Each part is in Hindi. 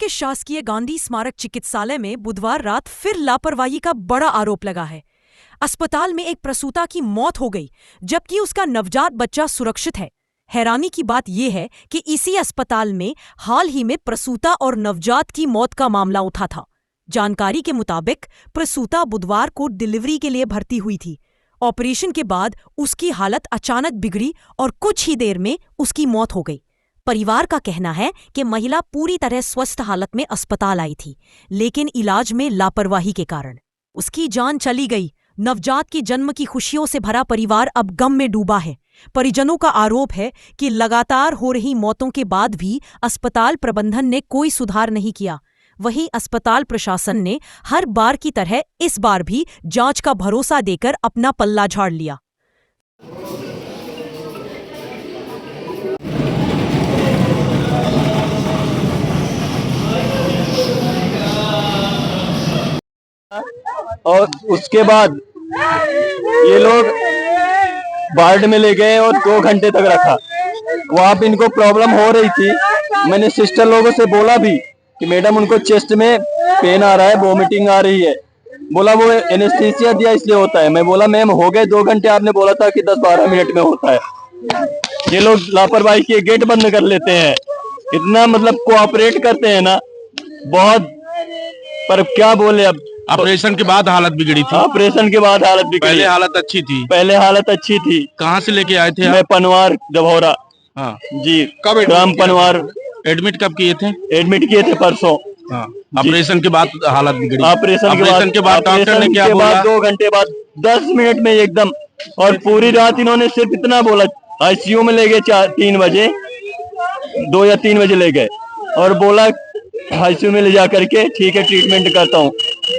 के शासकीय गांधी स्मारक चिकित्सालय में बुधवार रात फिर लापरवाही का बड़ा आरोप लगा है। अस्पताल में एक प्रसूता की मौत हो गई, जबकि उसका नवजात बच्चा सुरक्षित है। हैरानी की बात यह है कि इसी अस्पताल में हाल ही में प्रसूता और नवजात की मौत का मामला उठा था। जानकारी के मुताबिक प्रसूता बुधवार को डिलीवरी के लिए भर्ती हुई थी। ऑपरेशन के बाद उसकी हालत अचानक बिगड़ी और कुछ ही देर में उसकी मौत हो गई। परिवार का कहना है कि महिला पूरी तरह स्वस्थ हालत में अस्पताल आई थी, लेकिन इलाज में लापरवाही के कारण उसकी जान चली गई। नवजात की जन्म की खुशियों से भरा परिवार अब गम में डूबा है। परिजनों का आरोप है कि लगातार हो रही मौतों के बाद भी अस्पताल प्रबंधन ने कोई सुधार नहीं किया। वहीं अस्पताल प्रशासन ने हर बार की तरह इस बार भी जांच का भरोसा देकर अपना पल्ला झाड़ लिया। और उसके बाद ये लोग वार्ड में ले गए और 2 घंटे तक रखा। वहां पे इनको प्रॉब्लम हो रही थी। मैंने सिस्टर लोगों से बोला भी कि मैडम उनको चेस्ट में पेन आ रहा है, वोमिटिंग आ रही है। बोला वो एनेस्थीसिया दिया इसलिए होता है। मैं बोला मैम हो गए 2 घंटे, आपने बोला था कि 10-12 मिनट में होता है। ये लोग लापरवाही किए, गेट बंद कर लेते हैं। इतना मतलब कोऑपरेट करते हैं ना बहुत, पर क्या बोले अब। ऑपरेशन के बाद हालत बिगड़ी थी। ऑपरेशन के बाद हालत बिगड़ी। पहले हालत अच्छी थी। पहले हालत अच्छी थी। कहाँ से लेके आए थे मैं पनवार डभौरा। हाँ जी। कब ग्राम पनवार। एडमिट कब किए थे? एडमिट किए थे परसों। हाँ। ऑपरेशन के बाद हालत बिगड़ी। ऑपरेशन के बाद डॉक्टर ने क्या बोला? 2 घंटे बाद 10 मिनट में एकदम। और पूरी रात इन्होंने सिर्फ इतना बोला। आईसीयू में ले गए 3 बजे, 2 या 3 बजे ले गए और बोला आईसीयू में ले जा करके ठीक है ट्रीटमेंट करता हूँ।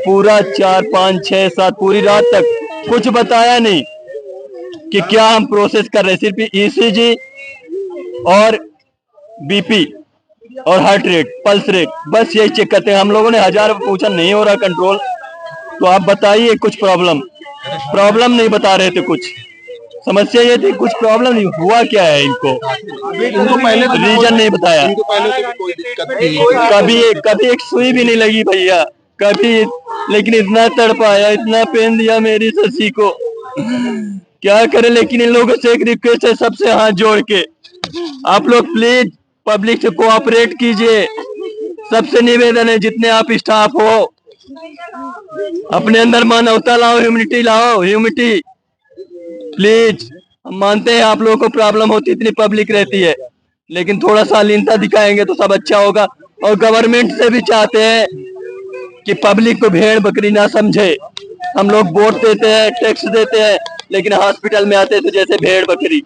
पूरा 4, 5, 6, 7 पूरी रात तक कुछ बताया नहीं कि क्या हम प्रोसेस कर रहे हैं। सिर्फ ईसीजी और बीपी और हार्ट रेट, पल्स रेट, बस यही चेक करते हैं। हम लोगों ने 1000 पूछा, नहीं हो रहा कंट्रोल। तो आप बताइए कुछ प्रॉब्लम नहीं बता रहे थे। कुछ समस्या ये थी, कुछ प्रॉब्लम नहीं हुआ। क्या है इनको पहले रीजन नहीं बताया। कभी एक सुई भी नहीं लगी भैया कभी, लेकिन इतना तड़पाया, इतना पेन दिया मेरी शशि को, क्या करे। लेकिन इन लोगों से एक रिक्वेस्ट है, सबसे हाथ जोड़ के, आप लोग प्लीज पब्लिक से कोऑपरेट कीजिए। सबसे निवेदन है, जितने आप स्टाफ हो अपने अंदर मानवता लाओ, ह्यूमैनिटी लाओ, ह्यूमैनिटी प्लीज। हम मानते हैं आप लोगों को प्रॉब्लम होती, इतनी पब्लिक रहती है, लेकिन थोड़ा शालीनता दिखाएंगे तो सब अच्छा होगा। और गवर्नमेंट से भी चाहते हैं कि पब्लिक को भेड़ बकरी ना समझे। हम लोग वोट देते हैं, टैक्स देते हैं, लेकिन हॉस्पिटल में आते तो जैसे भेड़ बकरी।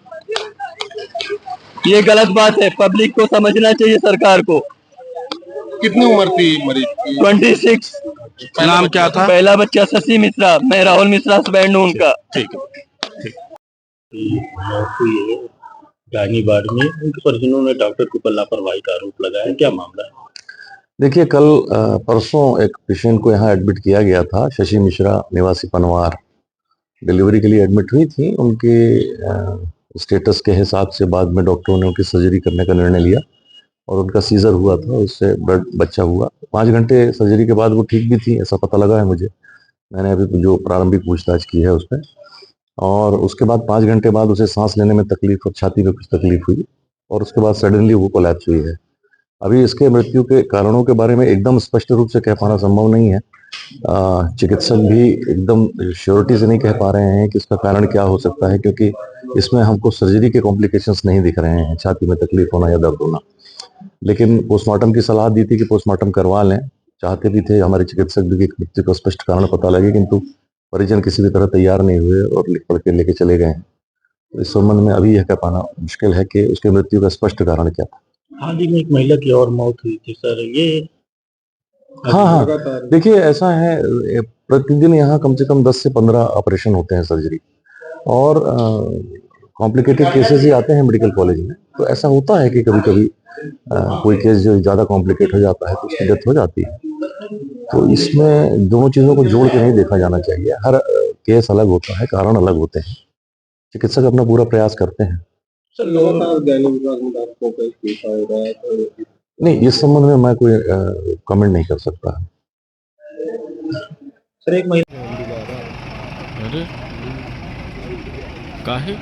ये गलत बात है, पब्लिक को समझना चाहिए, सरकार को। कितनी उम्र थी मरीज की? 26। नाम क्या था? पहला बच्चा शशि मिश्रा, मैं राहुल मिश्रा हस्बैंड हूँ उनका। ठीक है। रानीबाड़ में उनके परिजनों ने डॉक्टर के ऊपर लापरवाही का आरोप लगाया, क्या मामला है? देखिए, कल परसों एक पेशेंट को यहाँ एडमिट किया गया था। शशि मिश्रा निवासी पनवार डिलीवरी के लिए एडमिट हुई थी। उनके स्टेटस के हिसाब से बाद में डॉक्टरों ने उनकी सर्जरी करने का निर्णय लिया और उनका सीजर हुआ था, उससे बच्चा हुआ। 5 घंटे सर्जरी के बाद वो ठीक भी थी, ऐसा पता लगा है मुझे। मैंने अभी जो प्रारंभिक पूछताछ की है उस पर, और उसके बाद 5 घंटे बाद उसे सांस लेने में तकलीफ और छाती में कुछ तकलीफ हुई और उसके बाद सडनली वो कोलैप्स हुई है। अभी इसके मृत्यु के कारणों के बारे में एकदम स्पष्ट रूप से कह पाना संभव नहीं है। चिकित्सक भी एकदम श्योरिटी से नहीं कह पा रहे हैं कि इसका कारण क्या हो सकता है, क्योंकि इसमें हमको सर्जरी के कॉम्प्लिकेशंस नहीं दिख रहे हैं, छाती में तकलीफ होना या दर्द होना। लेकिन पोस्टमार्टम की सलाह दी थी कि पोस्टमार्टम करवा लें, चाहते भी थे हमारे चिकित्सक भी कि मृत्यु का स्पष्ट कारण पता लगे, किंतु परिजन किसी भी तरह तैयार नहीं हुए और लिख पढ़ के लेके चले गए हैं। तो इस संबंध में अभी यह कह पाना मुश्किल है कि उसकी मृत्यु का स्पष्ट कारण क्या था। हाल ही में एक महिला की और मौत हुई थी सर, ये हाँ, देखिए ऐसा है, प्रतिदिन यहाँ कम से कम 10 से 15 ऑपरेशन होते हैं सर्जरी, और कॉम्प्लिकेटेड केसेस ही आते हैं मेडिकल कॉलेज में। तो ऐसा होता है कि कभी कभी कोई केस जो ज्यादा कॉम्प्लिकेट हो जाता है तो उसकी डेथ हो जाती है। तो इसमें दोनों चीजों को जोड़ के नहीं देखा जाना चाहिए। हर केस अलग होता है, कारण अलग होते हैं। चिकित्सक अपना पूरा प्रयास करते हैं। सर, लगातार दैनिक विकास में आपको कई केस आ रहा है, तो नहीं, इस संबंध में मैं कोई कमेंट नहीं कर सकता। सर एक महिला अरे काहे